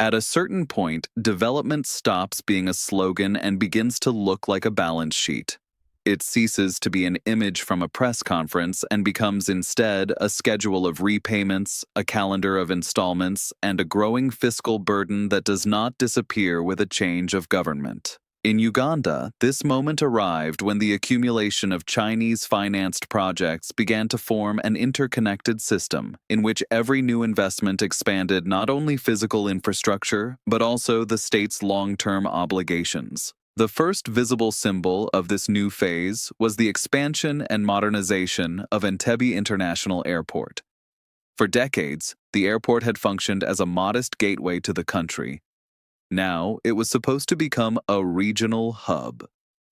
At a certain point, development stops being a slogan and begins to look like a balance sheet. It ceases to be an image from a press conference and becomes instead a schedule of repayments, a calendar of installments, and a growing fiscal burden that does not disappear with a change of government. In Uganda, this moment arrived when the accumulation of Chinese-financed projects began to form an interconnected system in which every new investment expanded not only physical infrastructure, but also the state's long-term obligations. The first visible symbol of this new phase was the expansion and modernization of Entebbe International Airport. For decades, the airport had functioned as a modest gateway to the country. Now, it was supposed to become a regional hub.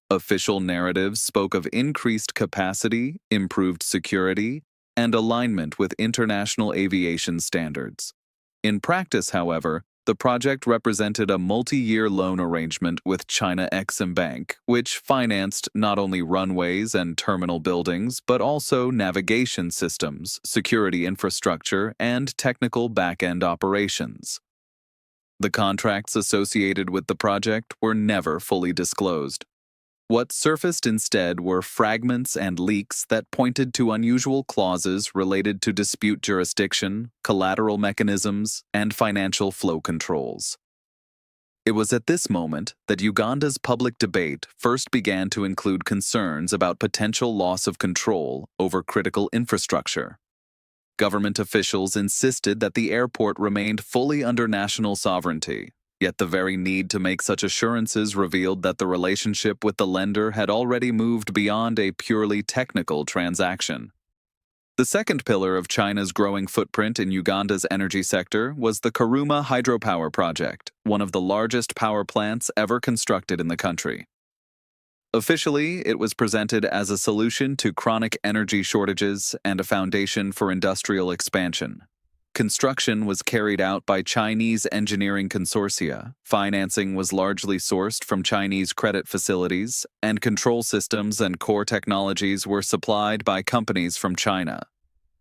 Official narratives spoke of increased capacity, improved security, and alignment with international aviation standards. In practice, however, the project represented a multi-year loan arrangement with China Exim Bank, which financed not only runways and terminal buildings, but also navigation systems, security infrastructure, and technical back-end operations. The contracts associated with the project were never fully disclosed. What surfaced instead were fragments and leaks that pointed to unusual clauses related to dispute jurisdiction, collateral mechanisms, and financial flow controls. It was at this moment that Uganda's public debate first began to include concerns about potential loss of control over critical infrastructure. Government officials insisted that the airport remained fully under national sovereignty, yet the very need to make such assurances revealed that the relationship with the lender had already moved beyond a purely technical transaction. The second pillar of China's growing footprint in Uganda's energy sector was the Karuma hydropower project, one of the largest power plants ever constructed in the country. Officially, it was presented as a solution to chronic energy shortages and a foundation for industrial expansion. Construction was carried out by Chinese engineering consortia, financing was largely sourced from Chinese credit facilities, and control systems and core technologies were supplied by companies from China.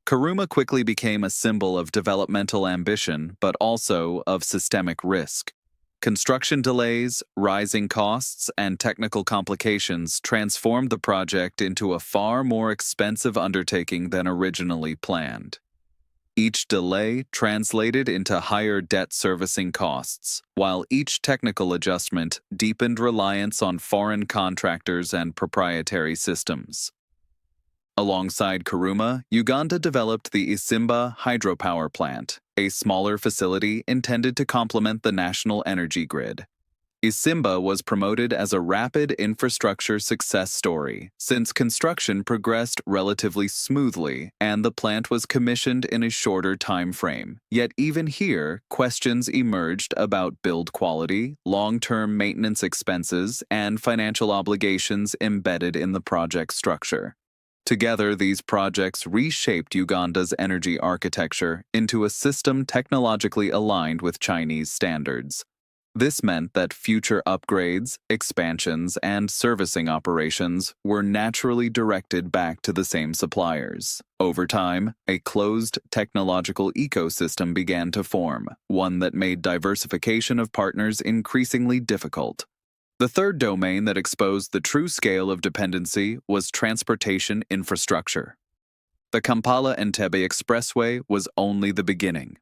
Karuma quickly became a symbol of developmental ambition, but also of systemic risk. Construction delays, rising costs, and technical complications transformed the project into a far more expensive undertaking than originally planned. Each delay translated into higher debt servicing costs, while each technical adjustment deepened reliance on foreign contractors and proprietary systems. Alongside Karuma, Uganda developed the Isimba hydropower plant, a smaller facility intended to complement the national energy grid. Isimba was promoted as a rapid infrastructure success story, since construction progressed relatively smoothly and the plant was commissioned in a shorter time frame. Yet even here, questions emerged about build quality, long-term maintenance expenses, and financial obligations embedded in the project structure. Together, these projects reshaped Uganda's energy architecture into a system technologically aligned with Chinese standards. This meant that future upgrades, expansions, and servicing operations were naturally directed back to the same suppliers. Over time, a closed technological ecosystem began to form, one that made diversification of partners increasingly difficult. The third domain that exposed the true scale of dependency was transportation infrastructure. The Kampala-Entebbe Expressway was only the beginning.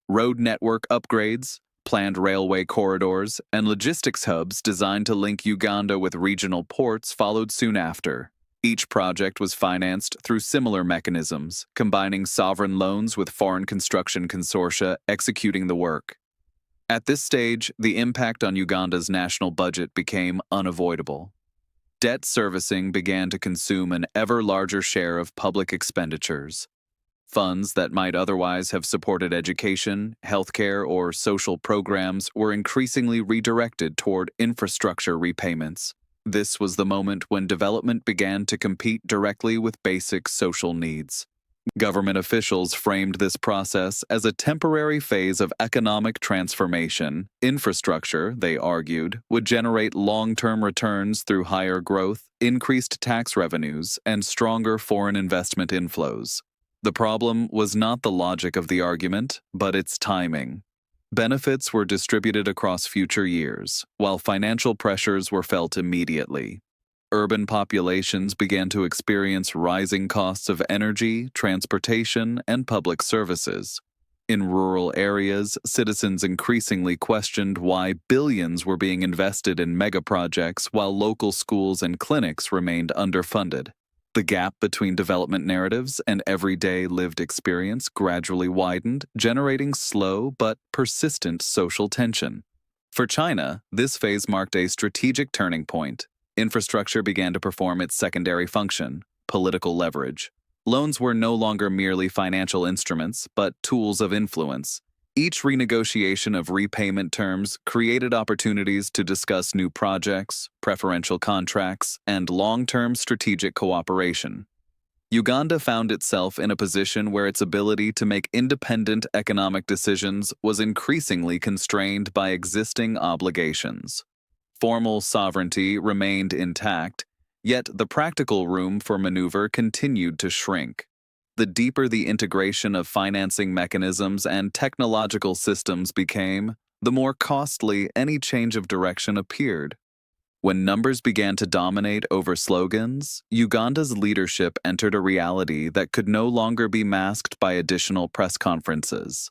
Road network upgrades, planned railway corridors, and logistics hubs designed to link Uganda with regional ports followed soon after. Each project was financed through similar mechanisms, combining sovereign loans with foreign construction consortia executing the work. At this stage, the impact on Uganda's national budget became unavoidable. Debt servicing began to consume an ever larger share of public expenditures. Funds that might otherwise have supported education, healthcare, or social programs were increasingly redirected toward infrastructure repayments. This was the moment when development began to compete directly with basic social needs. Government officials framed this process as a temporary phase of economic transformation. Infrastructure, they argued, would generate long-term returns through higher growth, increased tax revenues, and stronger foreign investment inflows. The problem was not the logic of the argument, but its timing. Benefits were distributed across future years, while financial pressures were felt immediately. Urban populations began to experience rising costs of energy, transportation, and public services. In rural areas, citizens increasingly questioned why billions were being invested in megaprojects while local schools and clinics remained underfunded. The gap between development narratives and everyday lived experience gradually widened, generating slow but persistent social tension. For China, this phase marked a strategic turning point. Infrastructure began to perform its secondary function, political leverage. Loans were no longer merely financial instruments, but tools of influence. Each renegotiation of repayment terms created opportunities to discuss new projects, preferential contracts, and long-term strategic cooperation. Uganda found itself in a position where its ability to make independent economic decisions was increasingly constrained by existing obligations. Formal sovereignty remained intact, yet the practical room for maneuver continued to shrink. The deeper the integration of financing mechanisms and technological systems became, the more costly any change of direction appeared. When numbers began to dominate over slogans, Uganda's leadership entered a reality that could no longer be masked by additional press conferences.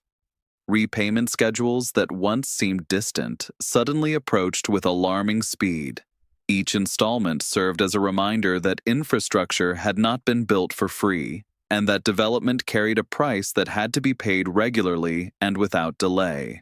Repayment schedules that once seemed distant suddenly approached with alarming speed. Each installment served as a reminder that infrastructure had not been built for free, and that development carried a price that had to be paid regularly and without delay.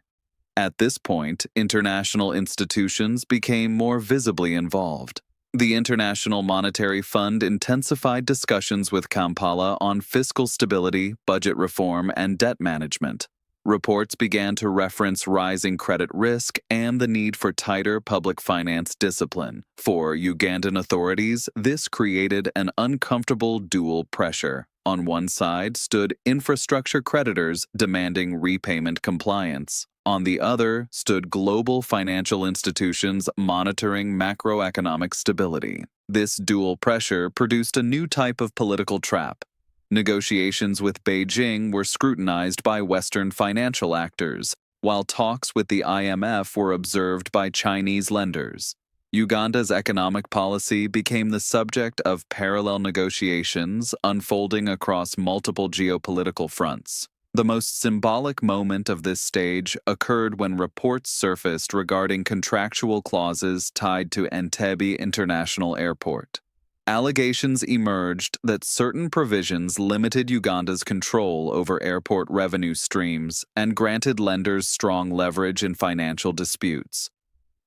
At this point, international institutions became more visibly involved. The International Monetary Fund intensified discussions with Kampala on fiscal stability, budget reform, and debt management. Reports began to reference rising credit risk and the need for tighter public finance discipline. For Ugandan authorities, this created an uncomfortable dual pressure. On one side stood infrastructure creditors demanding repayment compliance. On the other stood global financial institutions monitoring macroeconomic stability. This dual pressure produced a new type of political trap. Negotiations with Beijing were scrutinized by Western financial actors, while talks with the IMF were observed by Chinese lenders. Uganda's economic policy became the subject of parallel negotiations unfolding across multiple geopolitical fronts. The most symbolic moment of this stage occurred when reports surfaced regarding contractual clauses tied to Entebbe International Airport. Allegations emerged that certain provisions limited Uganda's control over airport revenue streams and granted lenders strong leverage in financial disputes.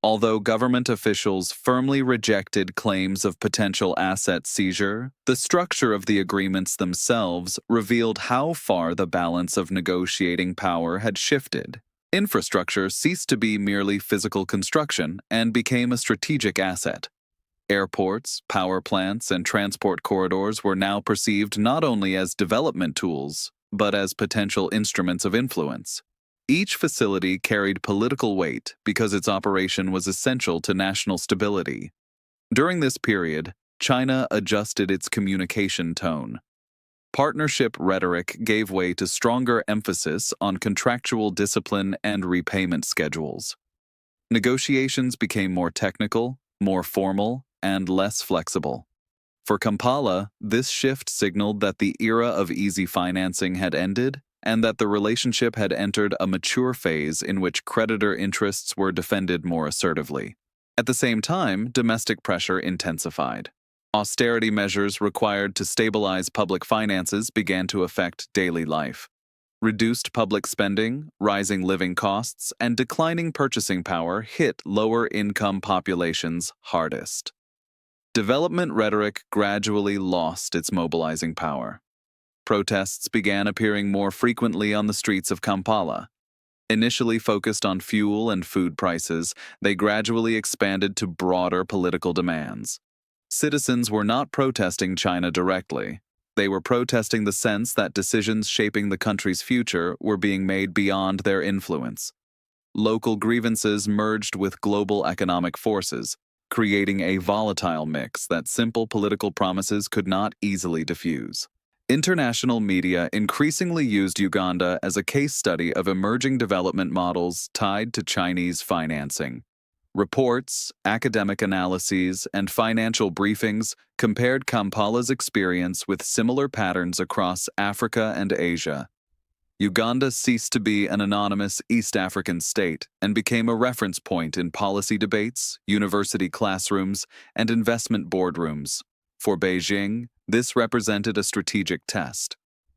Although government officials firmly rejected claims of potential asset seizure, the structure of the agreements themselves revealed how far the balance of negotiating power had shifted. Infrastructure ceased to be merely physical construction and became a strategic asset. Airports, power plants, and transport corridors were now perceived not only as development tools, but as potential instruments of influence. Each facility carried political weight because its operation was essential to national stability. During this period, China adjusted its communication tone. Partnership rhetoric gave way to stronger emphasis on contractual discipline and repayment schedules. Negotiations became more technical, more formal, and less flexible. For Kampala, this shift signaled that the era of easy financing had ended and that the relationship had entered a mature phase in which creditor interests were defended more assertively. At the same time, domestic pressure intensified. Austerity measures required to stabilize public finances began to affect daily life. Reduced public spending, rising living costs, and declining purchasing power hit lower-income populations hardest. Development rhetoric gradually lost its mobilizing power. Protests began appearing more frequently on the streets of Kampala. Initially focused on fuel and food prices, they gradually expanded to broader political demands. Citizens were not protesting China directly. They were protesting the sense that decisions shaping the country's future were being made beyond their influence. Local grievances merged with global economic forces, creating a volatile mix that simple political promises could not easily diffuse. International media increasingly used Uganda as a case study of emerging development models tied to Chinese financing. Reports, academic analyses, and financial briefings compared Kampala's experience with similar patterns across Africa and Asia. Uganda ceased to be an anonymous East African state and became a reference point in policy debates, university classrooms, and investment boardrooms. For Beijing, this represented a strategic test.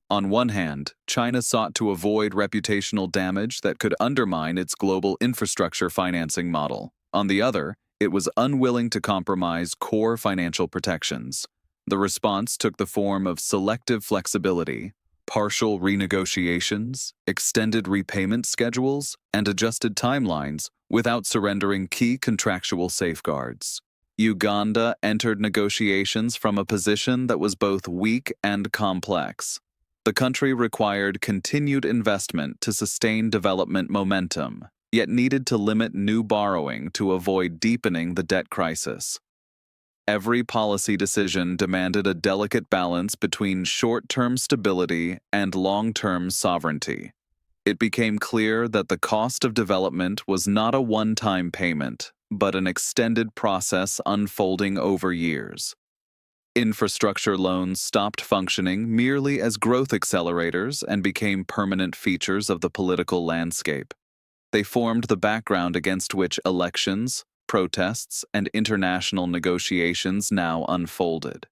On one hand, China sought to avoid reputational damage that could undermine its global infrastructure financing model. On the other, it was unwilling to compromise core financial protections. The response took the form of selective flexibility, partial renegotiations, extended repayment schedules, and adjusted timelines without surrendering key contractual safeguards. Uganda entered negotiations from a position that was both weak and complex. The country required continued investment to sustain development momentum, yet needed to limit new borrowing to avoid deepening the debt crisis. Every policy decision demanded a delicate balance between short-term stability and long-term sovereignty. It became clear that the cost of development was not a one-time payment, but an extended process unfolding over years. Infrastructure loans stopped functioning merely as growth accelerators and became permanent features of the political landscape. They formed the background against which elections, protests, and international negotiations now unfolded.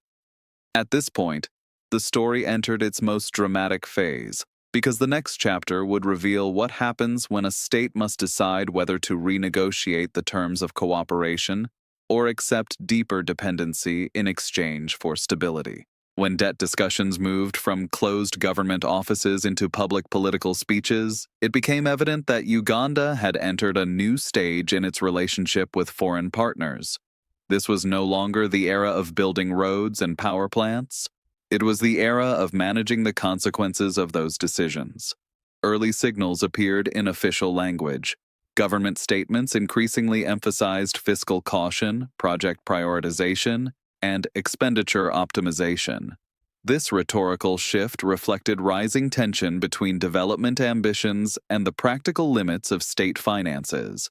At this point, the story entered its most dramatic phase, because the next chapter would reveal what happens when a state must decide whether to renegotiate the terms of cooperation or accept deeper dependency in exchange for stability. When debt discussions moved from closed government offices into public political speeches, it became evident that Uganda had entered a new stage in its relationship with foreign partners. This was no longer the era of building roads and power plants. It was the era of managing the consequences of those decisions. Early signals appeared in official language. Government statements increasingly emphasized fiscal caution, project prioritization, and expenditure optimization. This rhetorical shift reflected rising tension between development ambitions and the practical limits of state finances.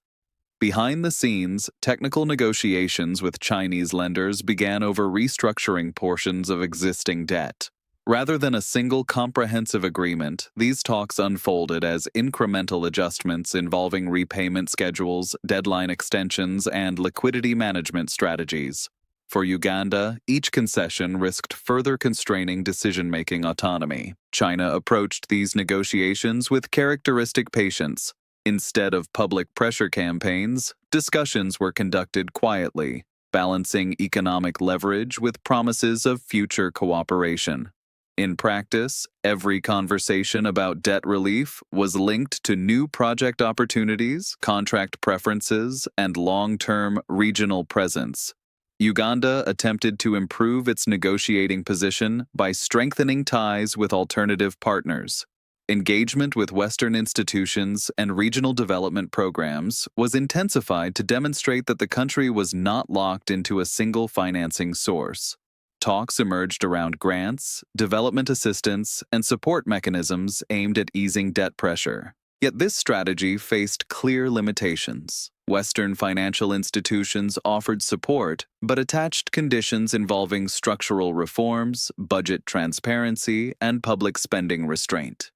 Behind the scenes, technical negotiations with Chinese lenders began over restructuring portions of existing debt. Rather than a single comprehensive agreement, these talks unfolded as incremental adjustments involving repayment schedules, deadline extensions, and liquidity management strategies. For Uganda, each concession risked further constraining decision-making autonomy. China approached these negotiations with characteristic patience. Instead of public pressure campaigns, discussions were conducted quietly, balancing economic leverage with promises of future cooperation. In practice, every conversation about debt relief was linked to new project opportunities, contract preferences, and long-term regional presence. Uganda attempted to improve its negotiating position by strengthening ties with alternative partners. Engagement with Western institutions and regional development programs was intensified to demonstrate that the country was not locked into a single financing source. Talks emerged around grants, development assistance, and support mechanisms aimed at easing debt pressure. Yet this strategy faced clear limitations. Western financial institutions offered support, but attached conditions involving structural reforms, budget transparency, and public spending restraint.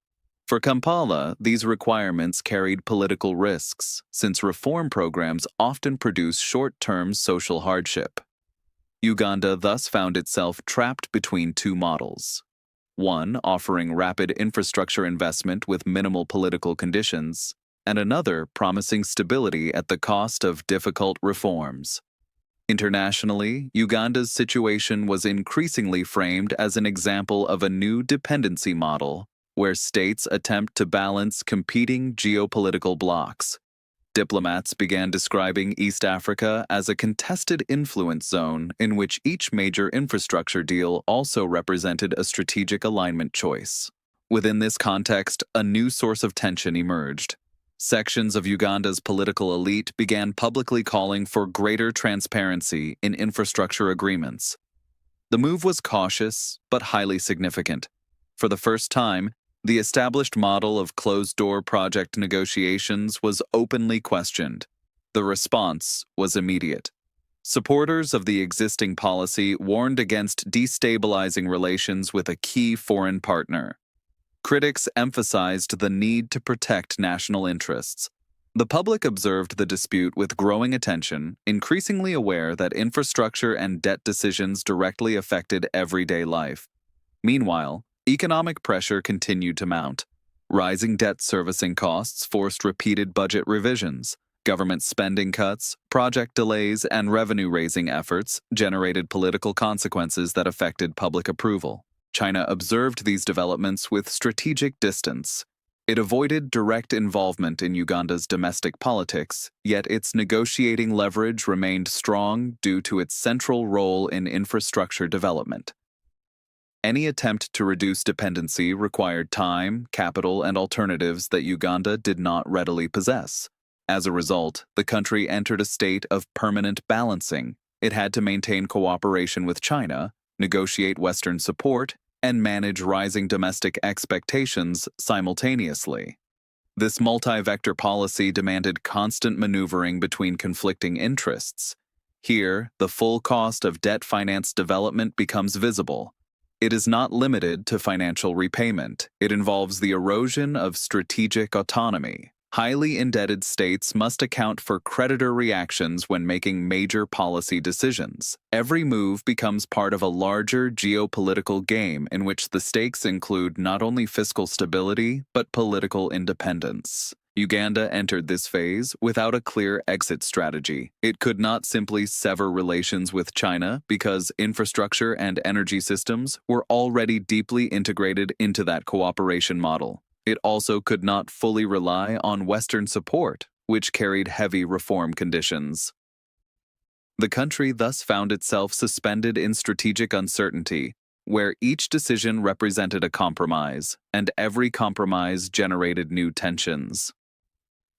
For Kampala, these requirements carried political risks, since reform programs often produce short-term social hardship. Uganda thus found itself trapped between two models. One offering rapid infrastructure investment with minimal political conditions, and another promising stability at the cost of difficult reforms. Internationally, Uganda's situation was increasingly framed as an example of a new dependency model, where states attempt to balance competing geopolitical blocs. Diplomats began describing East Africa as a contested influence zone in which each major infrastructure deal also represented a strategic alignment choice. Within this context, a new source of tension emerged. Sections of Uganda's political elite began publicly calling for greater transparency in infrastructure agreements. The move was cautious, but highly significant. For the first time, the established model of closed-door project negotiations was openly questioned. The response was immediate. Supporters of the existing policy warned against destabilizing relations with a key foreign partner. Critics emphasized the need to protect national interests. The public observed the dispute with growing attention, increasingly aware that infrastructure and debt decisions directly affected everyday life. Meanwhile, economic pressure continued to mount. Rising debt servicing costs forced repeated budget revisions. Government spending cuts, project delays, and revenue-raising efforts generated political consequences that affected public approval. China observed these developments with strategic distance. It avoided direct involvement in Uganda's domestic politics, yet its negotiating leverage remained strong due to its central role in infrastructure development. Any attempt to reduce dependency required time, capital, and alternatives that Uganda did not readily possess. As a result, the country entered a state of permanent balancing. It had to maintain cooperation with China, negotiate Western support, and manage rising domestic expectations simultaneously. This multi-vector policy demanded constant maneuvering between conflicting interests. Here, the full cost of debt-financed development becomes visible. It is not limited to financial repayment. It involves the erosion of strategic autonomy. Highly indebted states must account for creditor reactions when making major policy decisions. Every move becomes part of a larger geopolitical game in which the stakes include not only fiscal stability, but political independence. Uganda entered this phase without a clear exit strategy. It could not simply sever relations with China because infrastructure and energy systems were already deeply integrated into that cooperation model. It also could not fully rely on Western support, which carried heavy reform conditions. The country thus found itself suspended in strategic uncertainty, where each decision represented a compromise, and every compromise generated new tensions.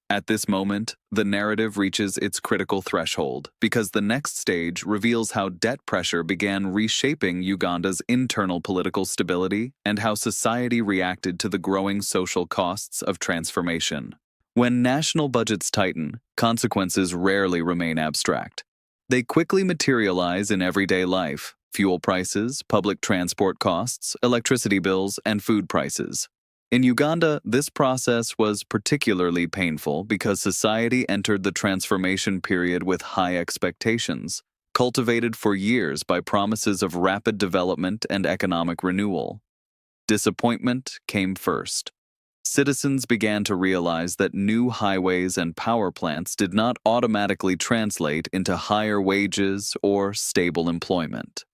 At this moment, the narrative reaches its critical threshold because the next stage reveals how debt pressure began reshaping Uganda's internal political stability and how society reacted to the growing social costs of transformation. When national budgets tighten, consequences rarely remain abstract. They quickly materialize in everyday life: fuel prices, public transport costs, electricity bills, and food prices. In Uganda, this process was particularly painful because society entered the transformation period with high expectations, cultivated for years by promises of rapid development and economic renewal. Disappointment came first. Citizens began to realize that new highways and power plants did not automatically translate into higher wages or stable employment.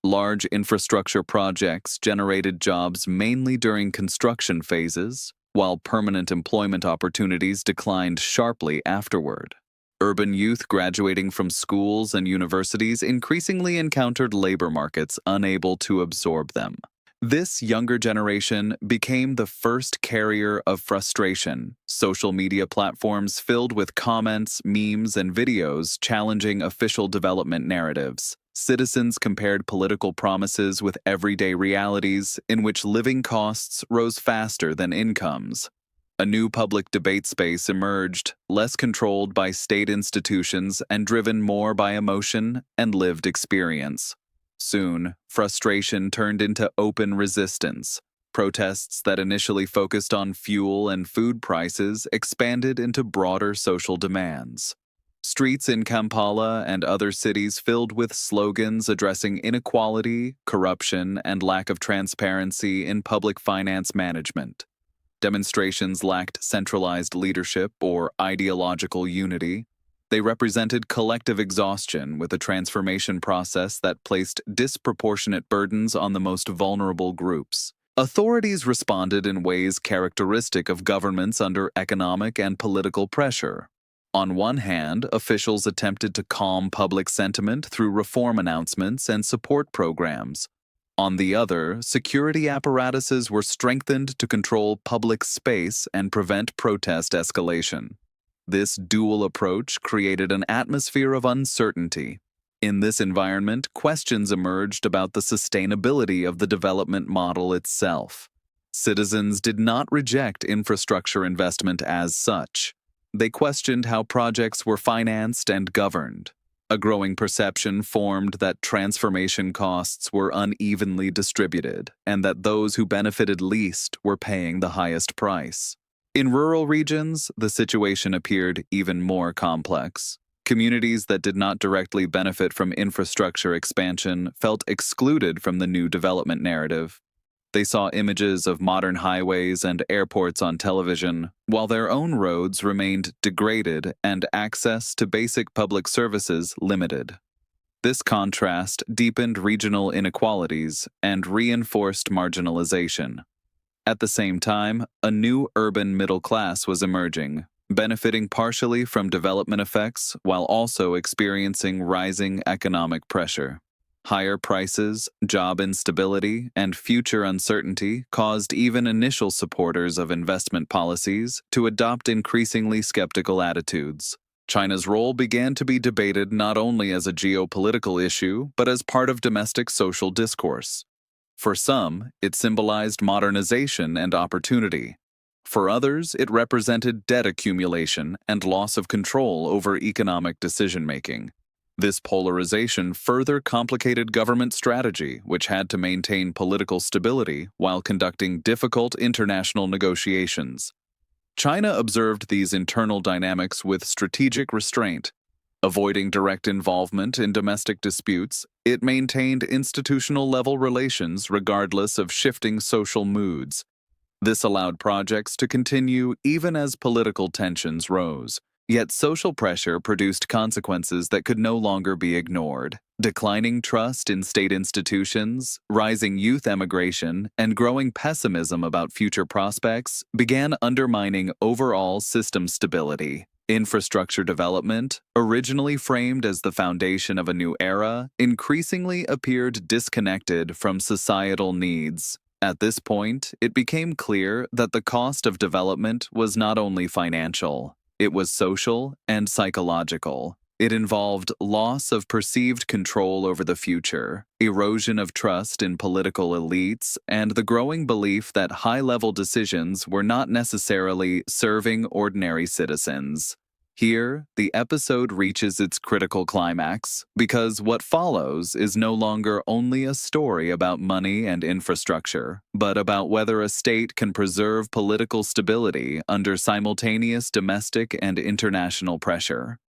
Large infrastructure projects generated jobs mainly during construction phases, while permanent employment opportunities declined sharply afterward. Urban youth graduating from schools and universities increasingly encountered labor markets unable to absorb them. This younger generation became the first carrier of frustration. Social media platforms filled with comments, memes, and videos challenging official development narratives. Citizens compared political promises with everyday realities in which living costs rose faster than incomes. A new public debate space emerged, less controlled by state institutions and driven more by emotion and lived experience. Soon, frustration turned into open resistance. Protests that initially focused on fuel and food prices expanded into broader social demands. Streets in Kampala and other cities filled with slogans addressing inequality, corruption, and lack of transparency in public finance management. Demonstrations lacked centralized leadership or ideological unity. They represented collective exhaustion with a transformation process that placed disproportionate burdens on the most vulnerable groups. Authorities responded in ways characteristic of governments under economic and political pressure. On one hand, officials attempted to calm public sentiment through reform announcements and support programs. On the other, security apparatuses were strengthened to control public space and prevent protest escalation. This dual approach created an atmosphere of uncertainty. In this environment, questions emerged about the sustainability of the development model itself. Citizens did not reject infrastructure investment as such. They questioned how projects were financed and governed. A growing perception formed that transformation costs were unevenly distributed and that those who benefited least were paying the highest price. In rural regions, the situation appeared even more complex. Communities that did not directly benefit from infrastructure expansion felt excluded from the new development narrative. They saw images of modern highways and airports on television, while their own roads remained degraded and access to basic public services limited. This contrast deepened regional inequalities and reinforced marginalization. At the same time, a new urban middle class was emerging, benefiting partially from development effects while also experiencing rising economic pressure. Higher prices, job instability, and future uncertainty caused even initial supporters of investment policies to adopt increasingly skeptical attitudes. China's role began to be debated not only as a geopolitical issue, but as part of domestic social discourse. For some, it symbolized modernization and opportunity. For others, it represented debt accumulation and loss of control over economic decision-making. This polarization further complicated government strategy, which had to maintain political stability while conducting difficult international negotiations. China observed these internal dynamics with strategic restraint. Avoiding direct involvement in domestic disputes, it maintained institutional-level relations regardless of shifting social moods. This allowed projects to continue even as political tensions rose. Yet social pressure produced consequences that could no longer be ignored. Declining trust in state institutions, rising youth emigration, and growing pessimism about future prospects began undermining overall system stability. Infrastructure development, originally framed as the foundation of a new era, increasingly appeared disconnected from societal needs. At this point, it became clear that the cost of development was not only financial. It was social and psychological. It involved loss of perceived control over the future, erosion of trust in political elites, and the growing belief that high-level decisions were not necessarily serving ordinary citizens. Here, the episode reaches its critical climax, because what follows is no longer only a story about money and infrastructure, but about whether a state can preserve political stability under simultaneous domestic and international pressure.